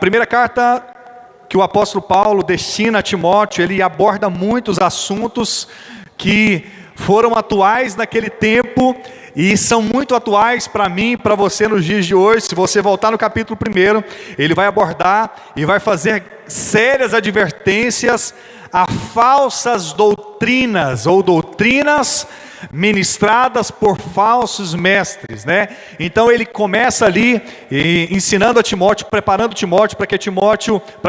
Primeira carta que o apóstolo Paulo destina a Timóteo, ele aborda muitos assuntos que foram atuais naquele tempo e são muito atuais para mim e para você nos dias de hoje. Se você voltar no capítulo 1, ele vai abordar e vai fazer sérias advertências a falsas doutrinas ou doutrinas ministradas por falsos mestres, né? Então ele começa ali ensinando a Timóteo, preparando Timóteo para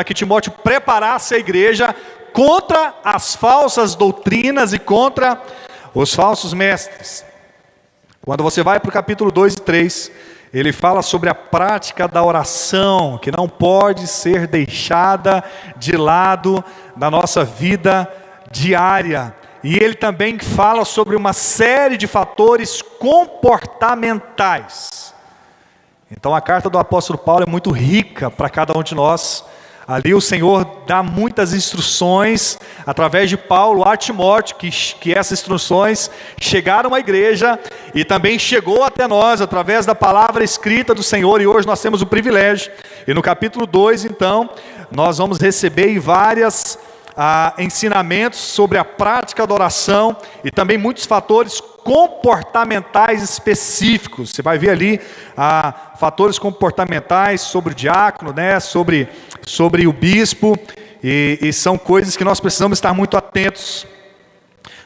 que Timóteo preparasse a igreja contra as falsas doutrinas e contra os falsos mestres. Quando você vai para o capítulo 2 e 3, ele fala sobre a prática da oração, que não pode ser deixada de lado na nossa vida diária. E ele também fala sobre uma série de fatores comportamentais. Então a carta do apóstolo Paulo é muito rica para cada um de nós. Ali o Senhor dá muitas instruções através de Paulo a Timóteo, que essas instruções chegaram à igreja e também chegou até nós através da palavra escrita do Senhor, e hoje nós temos o privilégio. E no capítulo 2, então, nós vamos receber várias ensinamentos sobre a prática da oração e também muitos fatores comportamentais específicos. Você vai ver ali fatores comportamentais sobre o diácono, né? sobre o bispo, e são coisas que nós precisamos estar muito atentos.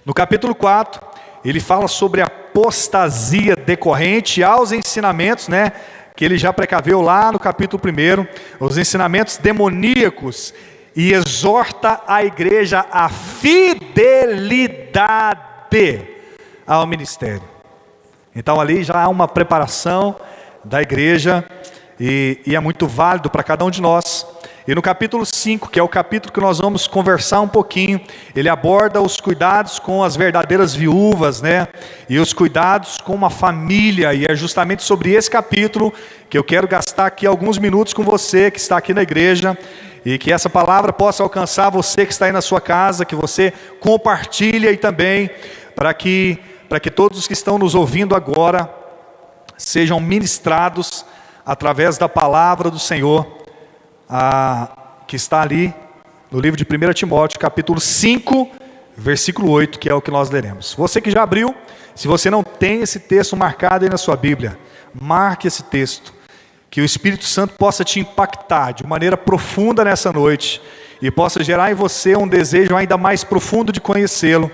No capítulo 4, ele fala sobre a apostasia decorrente aos ensinamentos, né? Que ele já precaveu lá no capítulo 1, os ensinamentos demoníacos, e exorta a igreja à fidelidade ao ministério. Então ali já há uma preparação da igreja e é muito válido para cada um de nós. E no capítulo 5, que é o capítulo que nós vamos conversar um pouquinho, ele aborda os cuidados com as verdadeiras viúvas, né? E os cuidados com uma família, e é justamente sobre esse capítulo que eu quero gastar aqui alguns minutos com você que está aqui na igreja, e que essa palavra possa alcançar você que está aí na sua casa, que você compartilhe aí também, para que todos os que estão nos ouvindo agora sejam ministrados através da palavra do Senhor, que está ali no livro de 1 Timóteo, capítulo 5, versículo 8, que é o que nós leremos. Você que já abriu, se você não tem esse texto marcado aí na sua Bíblia, marque esse texto, que o Espírito Santo possa te impactar de maneira profunda nessa noite, e possa gerar em você um desejo ainda mais profundo de conhecê-lo.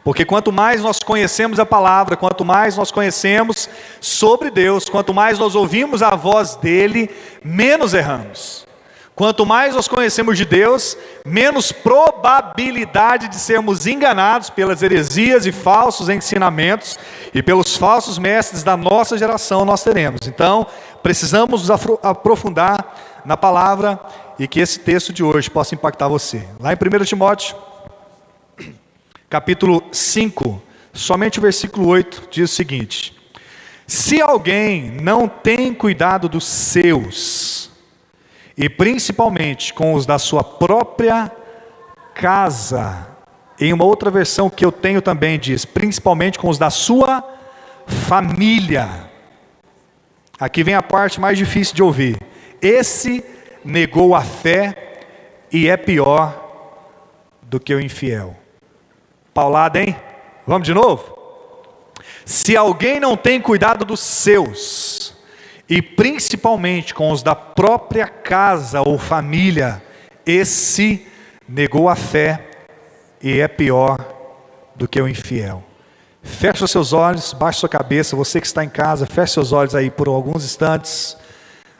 Porque quanto mais nós conhecemos a palavra, quanto mais nós conhecemos sobre Deus, quanto mais nós ouvimos a voz dele, menos erramos. Quanto mais nós conhecemos de Deus, menos probabilidade de sermos enganados pelas heresias e falsos ensinamentos e pelos falsos mestres da nossa geração nós teremos. Então, precisamos nos aprofundar na palavra, e que esse texto de hoje possa impactar você. Lá em 1 Timóteo, capítulo 5, somente o versículo 8, diz o seguinte: se alguém não tem cuidado dos seus, e principalmente com os da sua própria casa, em uma outra versão que eu tenho também diz, principalmente com os da sua família. Aqui vem a parte mais difícil de ouvir. Esse negou a fé e é pior do que o infiel. Paulada, hein? Vamos de novo? Se alguém não tem cuidado dos seus, e principalmente com os da própria casa ou família, esse negou a fé e é pior do que o infiel. Feche os seus olhos, baixe sua cabeça. Você que está em casa, feche seus olhos aí por alguns instantes.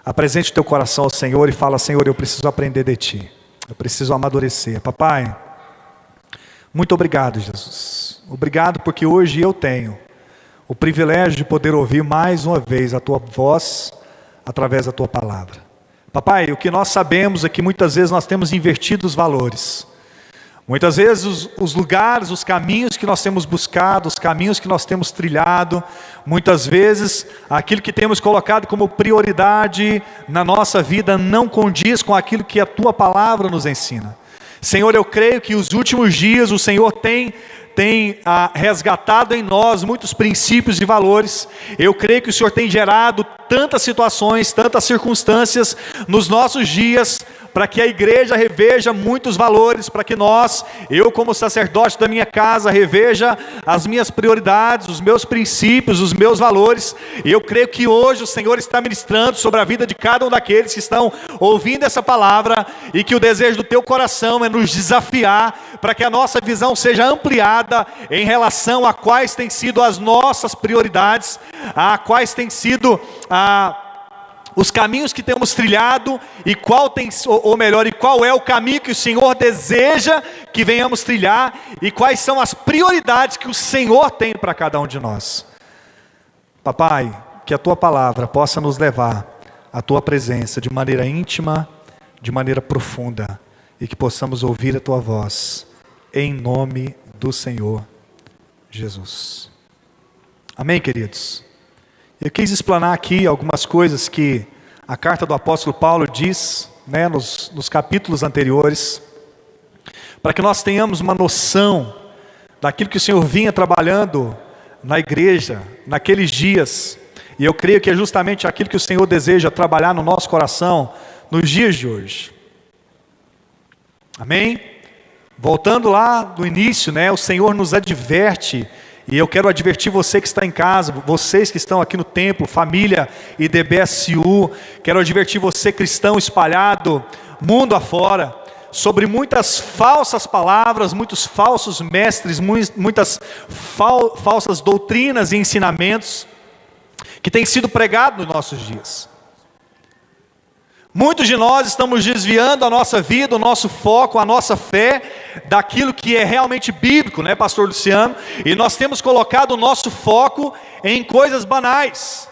Apresente o teu coração ao Senhor e fala: Senhor, eu preciso aprender de Ti, eu preciso amadurecer. Papai, muito obrigado, Jesus. Obrigado porque hoje eu tenho o privilégio de poder ouvir mais uma vez a Tua voz através da Tua palavra. Papai, o que nós sabemos é que muitas vezes nós temos invertido os valores. Muitas vezes os lugares, os caminhos que nós temos buscado, os caminhos que nós temos trilhado, muitas vezes aquilo que temos colocado como prioridade na nossa vida não condiz com aquilo que a Tua palavra nos ensina. Senhor, eu creio que os últimos dias o Senhor tem tem resgatado em nós muitos princípios e valores. Eu creio que o Senhor tem gerado tantas situações, tantas circunstâncias nos nossos dias, para que a igreja reveja muitos valores, para que eu como sacerdote da minha casa, reveja as minhas prioridades, os meus princípios, os meus valores. E eu creio que hoje o Senhor está ministrando sobre a vida de cada um daqueles que estão ouvindo essa palavra, e que o desejo do teu coração é nos desafiar, para que a nossa visão seja ampliada em relação a quais têm sido as nossas prioridades, a quais têm sido os caminhos que temos trilhado, e qual é o caminho que o Senhor deseja que venhamos trilhar, e quais são as prioridades que o Senhor tem para cada um de nós. Papai, que a tua palavra possa nos levar à tua presença de maneira íntima, de maneira profunda, e que possamos ouvir a tua voz, em nome do Senhor Jesus. Amém, queridos? Eu quis explanar aqui algumas coisas que a carta do apóstolo Paulo diz, nos capítulos anteriores, para que nós tenhamos uma noção daquilo que o Senhor vinha trabalhando na igreja, naqueles dias. E eu creio que é justamente aquilo que o Senhor deseja trabalhar no nosso coração nos dias de hoje. Amém? Voltando lá do início, o Senhor nos adverte. E eu quero advertir você que está em casa, vocês que estão aqui no templo, família IDBSU, quero advertir você, cristão espalhado, mundo afora, sobre muitas falsas palavras, muitos falsos mestres, muitas falsas doutrinas e ensinamentos que têm sido pregados nos nossos dias. Muitos de nós estamos desviando a nossa vida, o nosso foco, a nossa fé, daquilo que é realmente bíblico, pastor Luciano? E nós temos colocado o nosso foco em coisas banais.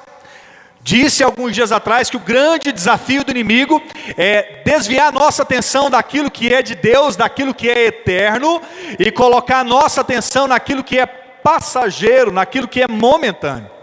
Disse alguns dias atrás que o grande desafio do inimigo é desviar a nossa atenção daquilo que é de Deus, daquilo que é eterno, e colocar a nossa atenção naquilo que é passageiro, naquilo que é momentâneo.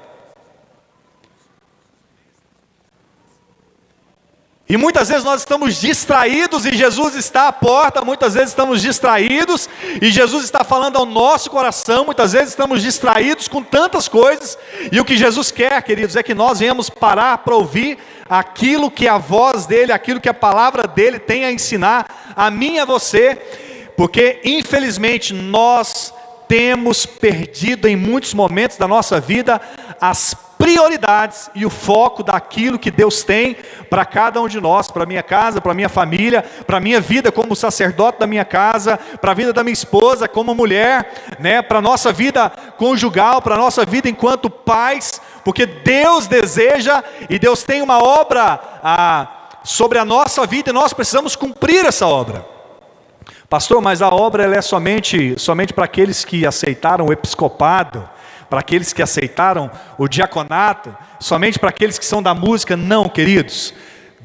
E muitas vezes nós estamos distraídos e Jesus está à porta, muitas vezes estamos distraídos e Jesus está falando ao nosso coração, muitas vezes estamos distraídos com tantas coisas, e o que Jesus quer, queridos, é que nós venhamos parar para ouvir aquilo que a voz dele, aquilo que a palavra dele tem a ensinar a mim e a você, porque infelizmente nós temos perdido em muitos momentos da nossa vida as prioridades e o foco daquilo que Deus tem para cada um de nós, para a minha casa, para a minha família, para a minha vida como sacerdote da minha casa, para a vida da minha esposa como mulher, para a nossa vida conjugal, para a nossa vida enquanto pais, porque Deus deseja e Deus tem uma obra sobre a nossa vida, e nós precisamos cumprir essa obra. Pastor, mas a obra ela é somente para aqueles que aceitaram o episcopado, para aqueles que aceitaram o diaconato, somente para aqueles que são da música? Não, queridos.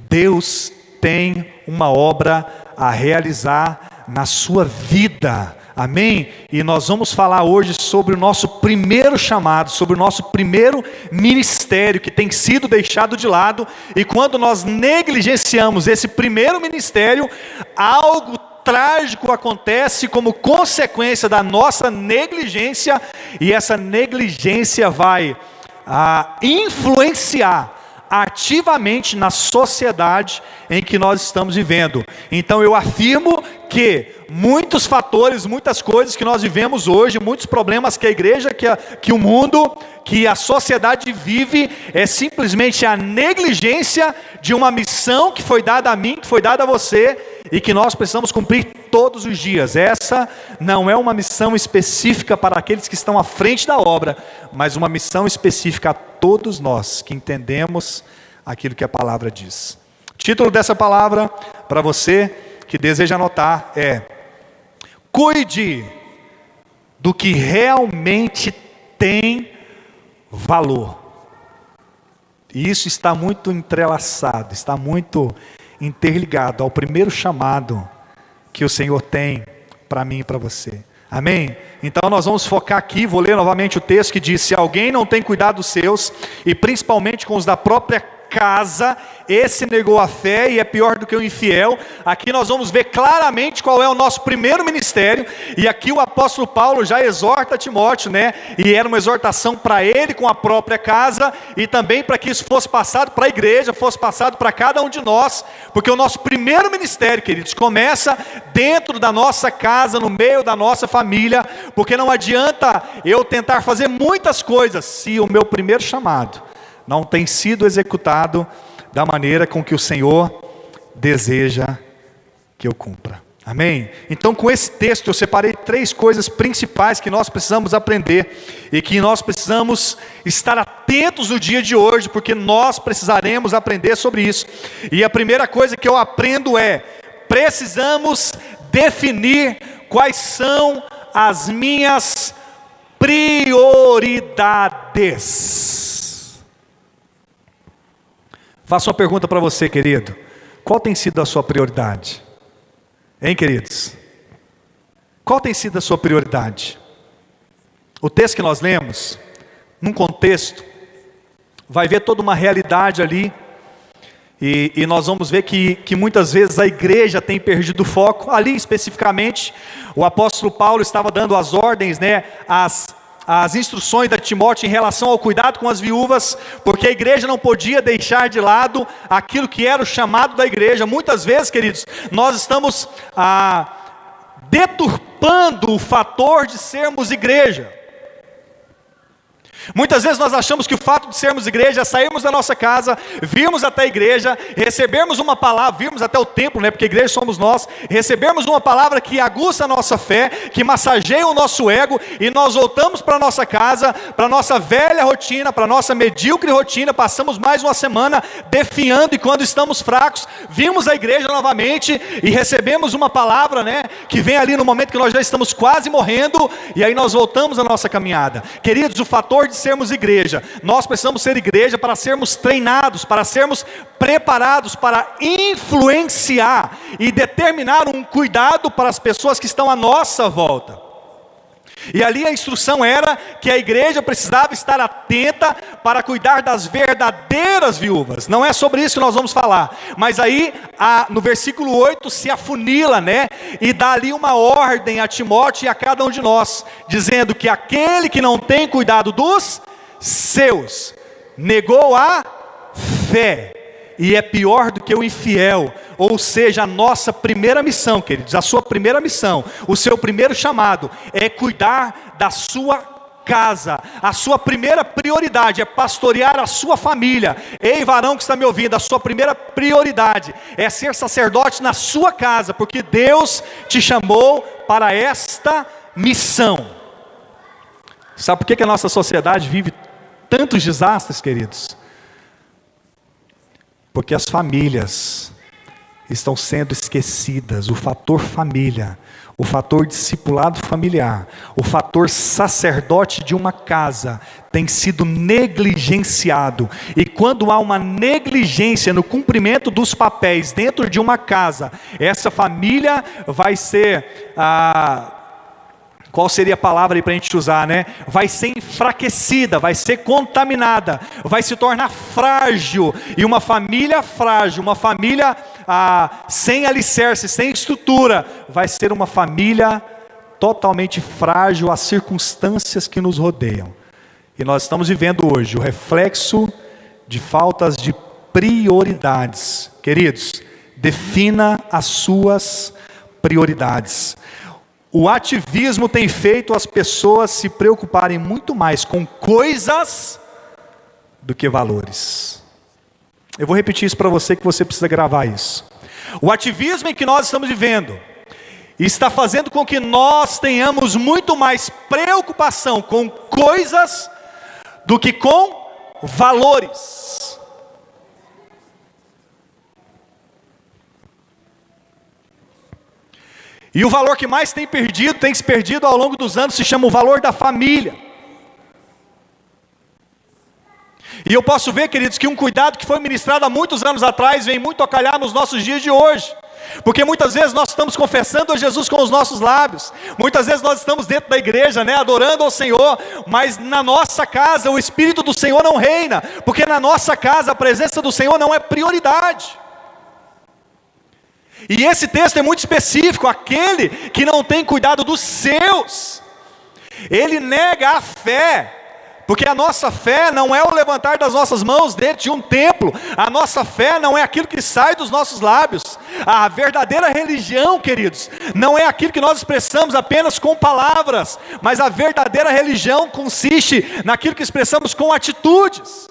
Deus tem uma obra a realizar na sua vida. Amém? E nós vamos falar hoje sobre o nosso primeiro chamado, sobre o nosso primeiro ministério que tem sido deixado de lado. E quando nós negligenciamos esse primeiro ministério, algo trágico acontece como consequência da nossa negligência, e essa negligência vai influenciar ativamente na sociedade em que nós estamos vivendo. Então eu afirmo que muitos fatores, muitas coisas que nós vivemos hoje, muitos problemas que a igreja, que o mundo, que a sociedade vive, é simplesmente a negligência de uma missão que foi dada a mim, que foi dada a você, e que nós precisamos cumprir todos os dias. Essa não é uma missão específica para aqueles que estão à frente da obra, mas uma missão específica a todos nós que entendemos aquilo que a palavra diz. O título dessa palavra, para você que deseja anotar, é: cuide do que realmente tem valor. E isso está muito entrelaçado, está muito interligado ao primeiro chamado que o Senhor tem para mim e para você. Amém? Então nós vamos focar aqui, vou ler novamente o texto que diz: se alguém não tem cuidado dos seus, e principalmente com os da própria casa, esse negou a fé e é pior do que o infiel. Aqui nós vamos ver claramente qual é o nosso primeiro ministério ministério, e aqui o apóstolo Paulo já exorta Timóteo, né? E era uma exortação para ele com a própria casa, e também para que isso fosse passado para a igreja, fosse passado para cada um de nós, porque o nosso primeiro ministério, queridos, começa dentro da nossa casa, no meio da nossa família, porque não adianta eu tentar fazer muitas coisas, se o meu primeiro chamado não tem sido executado da maneira com que o Senhor deseja que eu cumpra. Amém? Então, com esse texto eu separei 3 coisas principais que nós precisamos aprender e que nós precisamos estar atentos no dia de hoje, porque nós precisaremos aprender sobre isso. E a primeira coisa que eu aprendo é: precisamos definir quais são as minhas prioridades. Faço uma pergunta para você, querido: qual tem sido a sua prioridade? Hein, queridos? Qual tem sido a sua prioridade? O texto que nós lemos, num contexto, vai ver toda uma realidade ali, e nós vamos ver que muitas vezes a igreja tem perdido o foco. Ali especificamente, o apóstolo Paulo estava dando as ordens, né, as instruções da Timóteo em relação ao cuidado com as viúvas, porque a igreja não podia deixar de lado aquilo que era o chamado da igreja. Muitas vezes, queridos, nós estamos deturpando o fator de sermos igreja. Muitas vezes nós achamos que o fato de sermos igreja é sairmos da nossa casa, virmos até a igreja, recebermos uma palavra, virmos até o templo, né, porque a igreja somos nós, recebermos uma palavra que aguça a nossa fé, que massageia o nosso ego, e nós voltamos para a nossa casa, para a nossa velha rotina, para a nossa medíocre rotina, passamos mais uma semana definhando, e quando estamos fracos, vimos a igreja novamente, e recebemos uma palavra, né, que vem ali no momento que nós já estamos quase morrendo, e aí nós voltamos a nossa caminhada. Queridos, o fator de sermos igreja, nós precisamos ser igreja para sermos treinados, para sermos preparados para influenciar e determinar um cuidado para as pessoas que estão à nossa volta. E ali a instrução era que a igreja precisava estar atenta para cuidar das verdadeiras viúvas. Não é sobre isso que nós vamos falar, mas aí no versículo 8 se afunila, né? E dá ali uma ordem a Timóteo e a cada um de nós, dizendo que aquele que não tem cuidado dos seus, negou a fé, e é pior do que o infiel. Ou seja, a nossa primeira missão, queridos, a sua primeira missão, o seu primeiro chamado é cuidar da sua casa. A sua primeira prioridade é pastorear a sua família. Ei, varão que está me ouvindo, a sua primeira prioridade é ser sacerdote na sua casa, porque Deus te chamou para esta missão. Sabe por que a nossa sociedade vive tantos desastres, queridos? Porque as famílias estão sendo esquecidas. O fator família, o fator discipulado familiar, o fator sacerdote de uma casa tem sido negligenciado. E quando há uma negligência no cumprimento dos papéis dentro de uma casa, essa família vai ser qual seria a palavra aí para a gente usar, né? Vai ser enfraquecida, vai ser contaminada, vai se tornar frágil. E uma família frágil, uma família sem alicerce, sem estrutura, vai ser uma família totalmente frágil às circunstâncias que nos rodeiam. E nós estamos vivendo hoje o reflexo de faltas de prioridades. Queridos, defina as suas prioridades. O ativismo tem feito as pessoas se preocuparem muito mais com coisas do que valores. Eu vou repetir isso para você, que você precisa gravar isso. O ativismo em que nós estamos vivendo está fazendo com que nós tenhamos muito mais preocupação com coisas do que com valores. E o valor que mais tem se perdido ao longo dos anos, se chama o valor da família. E eu posso ver, queridos, que um cuidado que foi ministrado há muitos anos atrás, vem muito a calhar nos nossos dias de hoje. Porque muitas vezes nós estamos confessando a Jesus com os nossos lábios, muitas vezes nós estamos dentro da igreja, né, adorando ao Senhor, mas na nossa casa o Espírito do Senhor não reina, porque na nossa casa a presença do Senhor não é prioridade. E esse texto é muito específico: aquele que não tem cuidado dos seus, ele nega a fé. Porque a nossa fé não é o levantar das nossas mãos dentro de um templo. A nossa fé não é aquilo que sai dos nossos lábios. A verdadeira religião, queridos, não é aquilo que nós expressamos apenas com palavras, mas a verdadeira religião consiste naquilo que expressamos com atitudes.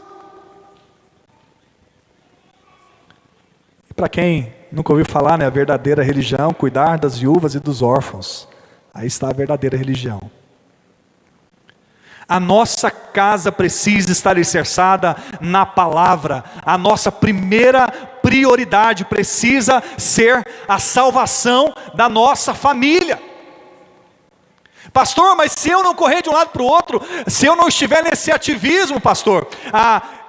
E para quem nunca ouviu falar, né, a verdadeira religião, cuidar das viúvas e dos órfãos. Aí está a verdadeira religião. A nossa casa precisa estar alicerçada na palavra. A nossa primeira prioridade precisa ser a salvação da nossa família. Pastor, mas se eu não correr de um lado para o outro, se eu não estiver nesse ativismo, pastor,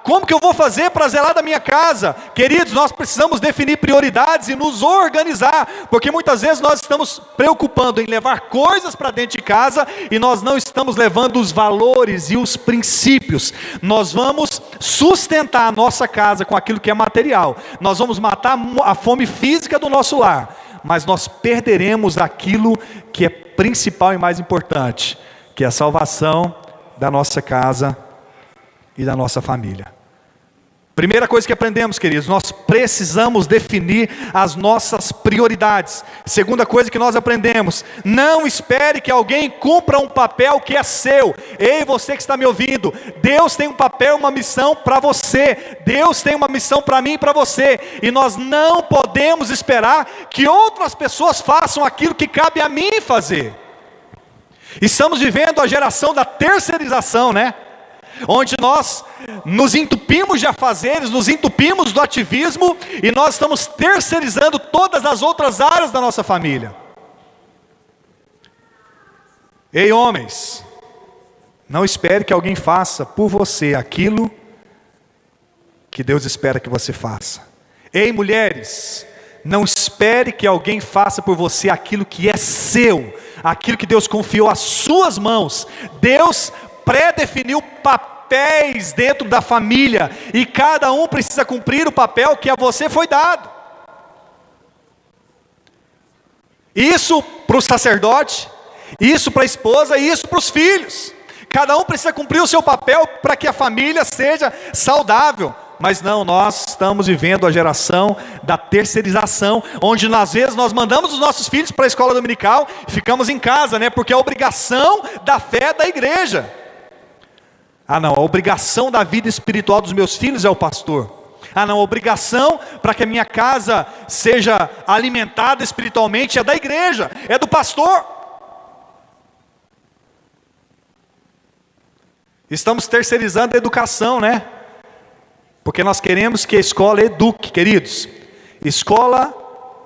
como que eu vou fazer para zelar da minha casa? Queridos, nós precisamos definir prioridades e nos organizar, porque muitas vezes nós estamos preocupando em levar coisas para dentro de casa e nós não estamos levando os valores e os princípios. Nós vamos sustentar a nossa casa com aquilo que é material, nós vamos matar a fome física do nosso lar, mas nós perderemos aquilo que é principal e mais importante, que é a salvação da nossa casa e da nossa família. Primeira coisa que aprendemos, queridos, nós precisamos definir as nossas prioridades. Segunda coisa que nós aprendemos: não espere que alguém cumpra um papel que é seu. Ei, você que está me ouvindo, Deus tem um papel, uma missão para você. Deus tem uma missão para mim e para você. E nós não podemos esperar que outras pessoas façam aquilo que cabe a mim fazer. Estamos vivendo a geração da terceirização, né? Onde nós nos entupimos de afazeres, nos entupimos do ativismo e nós estamos terceirizando todas as outras áreas da nossa família. Ei, homens, não espere que alguém faça por você aquilo que Deus espera que você faça. Ei, mulheres, não espere que alguém faça por você aquilo que é seu, aquilo que Deus confiou às suas mãos. Deus pré-definiu papéis dentro da família, e cada um precisa cumprir o papel que a você foi dado. Isso para o sacerdote, isso para a esposa, e isso para os filhos. Cada um precisa cumprir o seu papel para que a família seja saudável. Mas não, nós estamos vivendo a geração da terceirização, onde às vezes nós mandamos os nossos filhos para a escola dominical e ficamos em casa, né? Porque é a obrigação da fé da igreja. Não, a obrigação da vida espiritual dos meus filhos é o pastor. Não, a obrigação para que a minha casa seja alimentada espiritualmente é da igreja, é do pastor. Estamos terceirizando a educação, né? Porque nós queremos que a escola eduque, queridos. Escola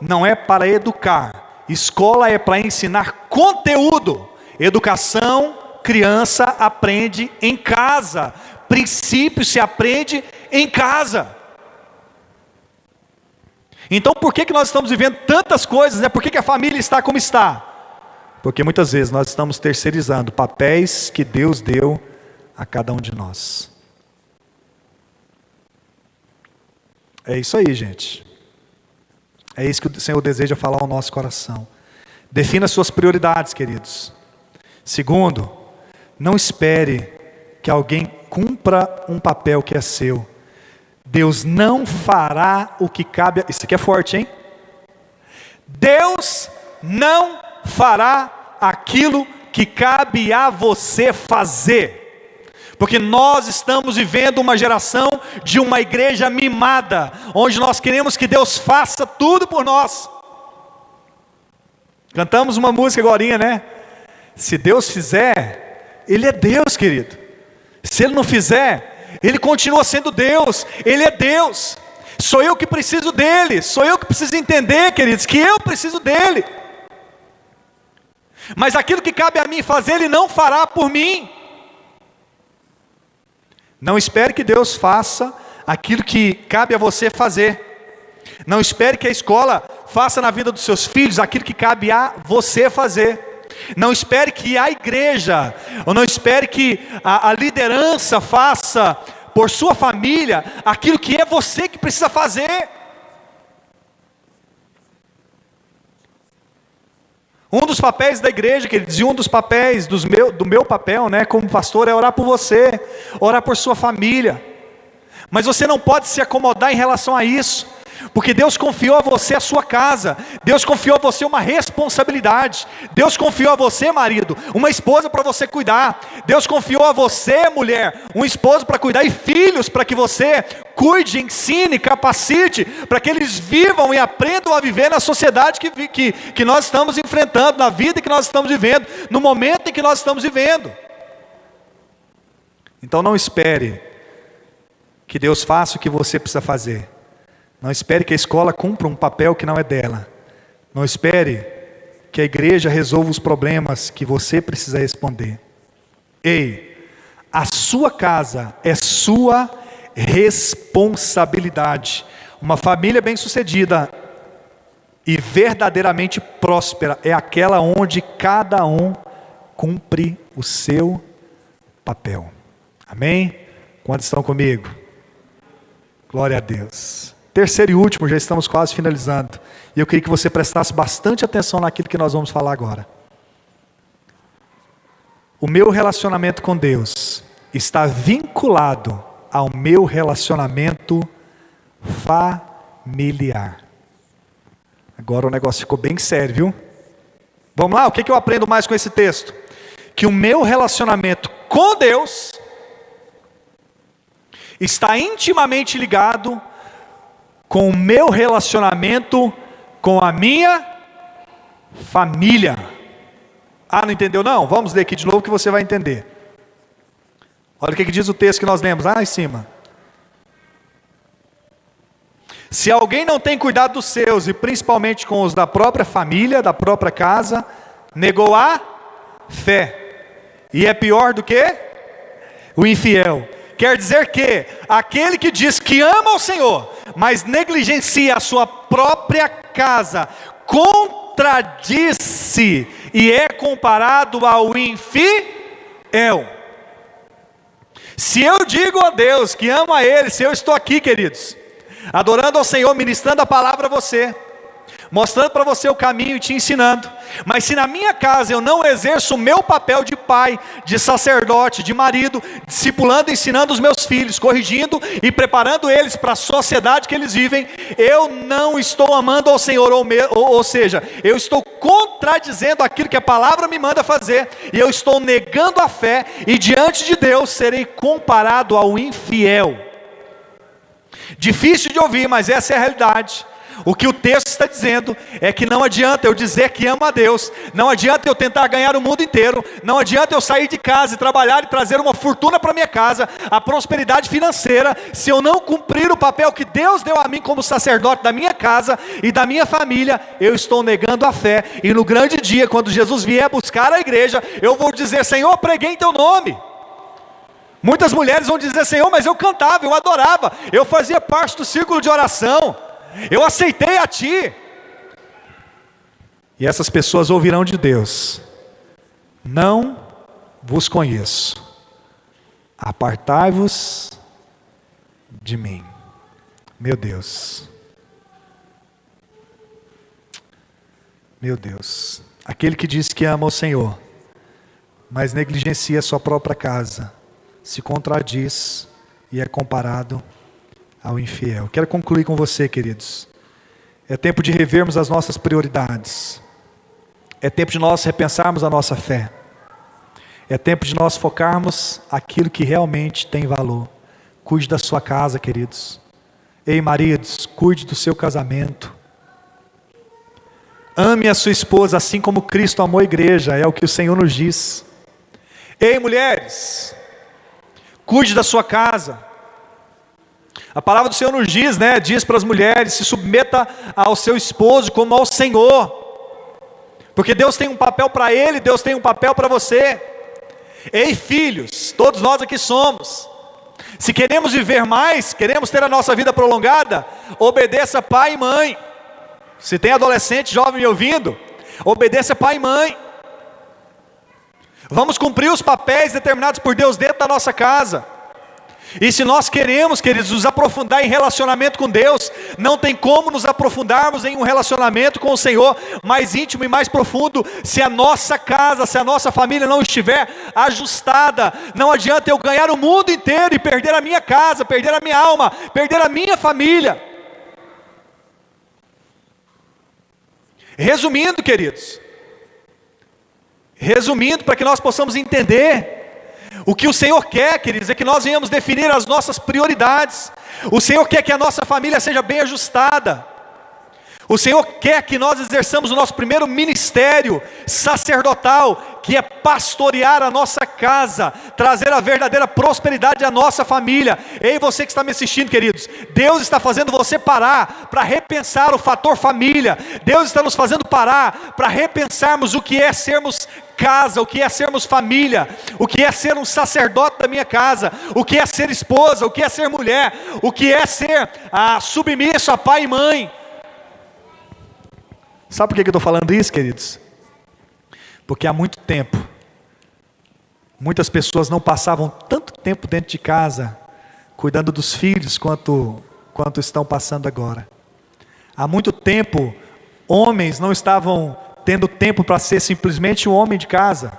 não é para educar, escola é para ensinar conteúdo. Educação, criança aprende em casa, princípio se aprende em casa. Então por que nós estamos vivendo tantas coisas, né? Por que a família está como está? Porque muitas vezes nós estamos terceirizando papéis que Deus deu a cada um de nós. É isso aí, gente. É isso que o Senhor deseja falar ao nosso coração. Defina suas prioridades, queridos. Segundo, não espere que alguém cumpra um papel que é seu. Deus não fará o que cabe. Isso aqui é forte, hein? Deus não fará aquilo que cabe a você fazer. Porque nós estamos vivendo uma geração de uma igreja mimada, onde nós queremos que Deus faça tudo por nós. Cantamos uma música agorinha, né? Se Deus fizer, Ele é Deus, querido. Se Ele não fizer, Ele continua sendo Deus. Ele é Deus. Sou eu que preciso dEle. Sou eu que preciso entender, queridos, que eu preciso dEle. Mas aquilo que cabe a mim fazer, Ele não fará por mim. Não espere que Deus faça aquilo que cabe a você fazer. Não espere que a escola faça na vida dos seus filhos aquilo que cabe a você fazer. Não espere que a igreja, ou não espere que a liderança faça por sua família aquilo que é você que precisa fazer. Um dos papéis da igreja, queridos, e um dos papéis do meu papel, né, como pastor, é orar por você, orar por sua família. Mas você não pode se acomodar em relação a isso, porque Deus confiou a você a sua casa, Deus confiou a você uma responsabilidade, Deus confiou a você, marido, uma esposa para você cuidar, Deus confiou a você, mulher, um esposo para cuidar, e filhos para que você cuide, ensine, capacite, para que eles vivam e aprendam a viver na sociedade que nós estamos enfrentando, na vida que nós estamos vivendo, no momento em que nós estamos vivendo. Então não espere que Deus faça o que você precisa fazer. Não espere que a escola cumpra um papel que não é dela. Não espere que a igreja resolva os problemas que você precisa responder. Ei, a sua casa é sua responsabilidade. Uma família bem-sucedida e verdadeiramente próspera é aquela onde cada um cumpre o seu papel. Amém? Quantos estão comigo? Glória a Deus. Terceiro e último, já estamos quase finalizando. E eu queria que você prestasse bastante atenção naquilo que nós vamos falar agora. O meu relacionamento com Deus está vinculado ao meu relacionamento familiar. Agora o negócio ficou bem sério, viu? Vamos lá, o que eu aprendo mais com esse texto? Que o meu relacionamento com Deus está intimamente ligado com o meu relacionamento com a minha família. Ah, não entendeu não? Vamos ler aqui de novo que você vai entender. Olha o que diz o texto que nós lemos lá em cima. Se alguém não tem cuidado dos seus, e principalmente com os da própria família, da própria casa, negou a fé, e é pior do que o infiel. Quer dizer que aquele que diz que ama o Senhor, mas negligencia a sua própria casa, contradiz-se e é comparado ao infiel. Se eu digo a Deus que amo a Ele, se eu estou aqui, queridos, adorando ao Senhor, ministrando a palavra a você, mostrando para você o caminho e te ensinando, mas se na minha casa eu não exerço o meu papel de pai, de sacerdote, de marido, discipulando, ensinando os meus filhos, corrigindo e preparando eles para a sociedade que eles vivem, eu não estou amando ao Senhor, ou seja, eu estou contradizendo aquilo que a palavra me manda fazer, e eu estou negando a fé, e diante de Deus serei comparado ao infiel. Difícil de ouvir, mas essa é a realidade. O que o texto está dizendo é que não adianta eu dizer que amo a Deus, não adianta eu tentar ganhar o mundo inteiro, não adianta eu sair de casa e trabalhar e trazer uma fortuna para minha casa, a prosperidade financeira, se eu não cumprir o papel que Deus deu a mim como sacerdote da minha casa e da minha família, eu estou negando a fé. E no grande dia, quando Jesus vier buscar a igreja, eu vou dizer: Senhor, preguei em teu nome. Muitas mulheres vão dizer: Senhor, mas eu cantava, eu adorava, eu fazia parte do círculo de oração, eu aceitei a Ti. E essas pessoas ouvirão de Deus: não vos conheço, apartai-vos de mim. Meu Deus, meu Deus, aquele que diz que ama o Senhor, mas negligencia a sua própria casa, se contradiz e é comparado ao infiel. Quero concluir com você, queridos. É tempo de revermos as nossas prioridades. É tempo de nós repensarmos a nossa fé. É tempo de nós focarmos aquilo que realmente tem valor. Cuide da sua casa, queridos. Ei, maridos, cuide do seu casamento. Ame a sua esposa assim como Cristo amou a igreja, é o que o Senhor nos diz. Ei, mulheres, cuide da sua casa. A palavra do Senhor nos diz, diz para as mulheres: se submeta ao seu esposo como ao Senhor, porque Deus tem um papel para ele, Deus tem um papel para você. Ei, filhos, todos nós aqui somos. Se queremos viver mais, queremos ter a nossa vida prolongada, obedeça pai e mãe. Se tem adolescente, jovem me ouvindo, obedeça pai e mãe. Vamos cumprir os papéis determinados por Deus dentro da nossa casa. E se nós queremos, queridos, nos aprofundar em relacionamento com Deus, não tem como nos aprofundarmos em um relacionamento com o Senhor mais íntimo e mais profundo, se a nossa casa, se a nossa família não estiver ajustada. Não adianta eu ganhar o mundo inteiro e perder a minha casa, perder a minha alma, perder a minha família. Resumindo, queridos, para que nós possamos entender, o que o Senhor quer, queridos, é que nós venhamos definir as nossas prioridades. O Senhor quer que a nossa família seja bem ajustada. O Senhor quer que nós exerçamos o nosso primeiro ministério sacerdotal, que é pastorear a nossa casa, trazer a verdadeira prosperidade à nossa família. Ei, você que está me assistindo, queridos, Deus está fazendo você parar para repensar o fator família. Deus está nos fazendo parar para repensarmos o que é sermos casa, o que é sermos família, o que é ser um sacerdote da minha casa, o que é ser esposa, o que é ser mulher, o que é ser submisso a pai e mãe. Sabe por que eu estou falando isso, queridos? Porque há muito tempo, muitas pessoas não passavam tanto tempo dentro de casa, cuidando dos filhos, quanto estão passando agora. Há muito tempo, homens não estavam tendo tempo para ser simplesmente o homem de casa,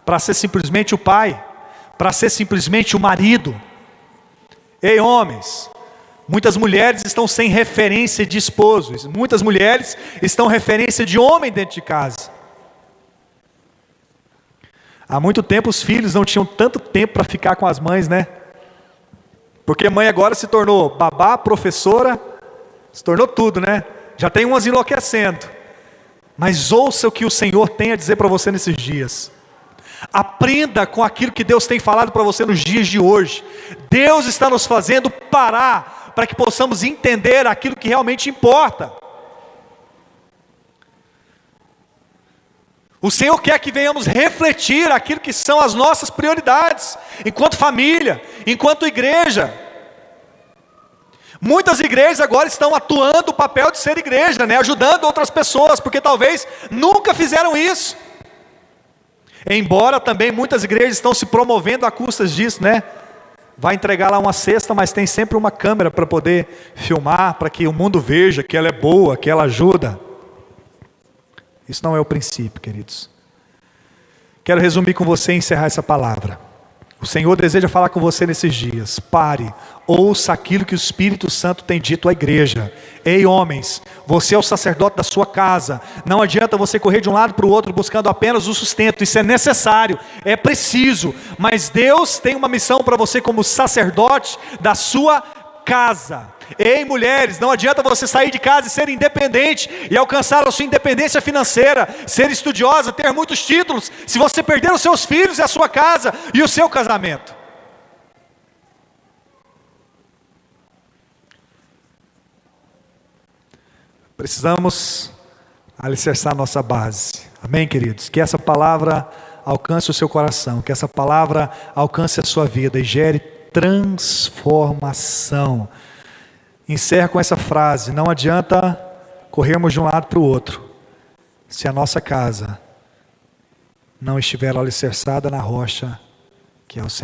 para ser simplesmente o pai, para ser simplesmente o marido. Ei, homens, muitas mulheres estão sem referência de esposo, muitas mulheres estão referência de homem dentro de casa. Há muito tempo os filhos não tinham tanto tempo para ficar com as mães, né? Porque mãe agora se tornou babá, professora, se tornou tudo, né? Já tem umas enlouquecendo. Mas ouça o que o Senhor tem a dizer para você nesses dias. Aprenda com aquilo que Deus tem falado para você nos dias de hoje. Deus está nos fazendo parar, para que possamos entender aquilo que realmente importa. O Senhor quer que venhamos refletir aquilo que são as nossas prioridades, enquanto família, enquanto igreja. Muitas igrejas agora estão atuando o papel de ser igreja, né? Ajudando outras pessoas, porque talvez nunca fizeram isso. Embora também muitas igrejas estão se promovendo a custas disso, né? Vai entregar lá uma cesta, mas tem sempre uma câmera para poder filmar, para que o mundo veja que ela é boa, que ela ajuda. Isso não é o princípio, queridos. Quero resumir com você e encerrar essa palavra. O Senhor deseja falar com você nesses dias. Pare, ouça aquilo que o Espírito Santo tem dito à igreja. Ei, homens, você é o sacerdote da sua casa. Não adianta você correr de um lado para o outro buscando apenas o sustento. Isso é necessário, é preciso. Mas Deus tem uma missão para você como sacerdote da sua casa. Ei, mulheres, não adianta você sair de casa e ser independente e alcançar a sua independência financeira, ser estudiosa, ter muitos títulos, se você perder os seus filhos e a sua casa e o seu casamento. Precisamos alicerçar nossa base. Amém, queridos? Que essa palavra alcance o seu coração, que essa palavra alcance a sua vida e gere transformação. Encerra com essa frase: não adianta corrermos de um lado para o outro, se a nossa casa não estiver alicerçada na rocha, que é o Senhor.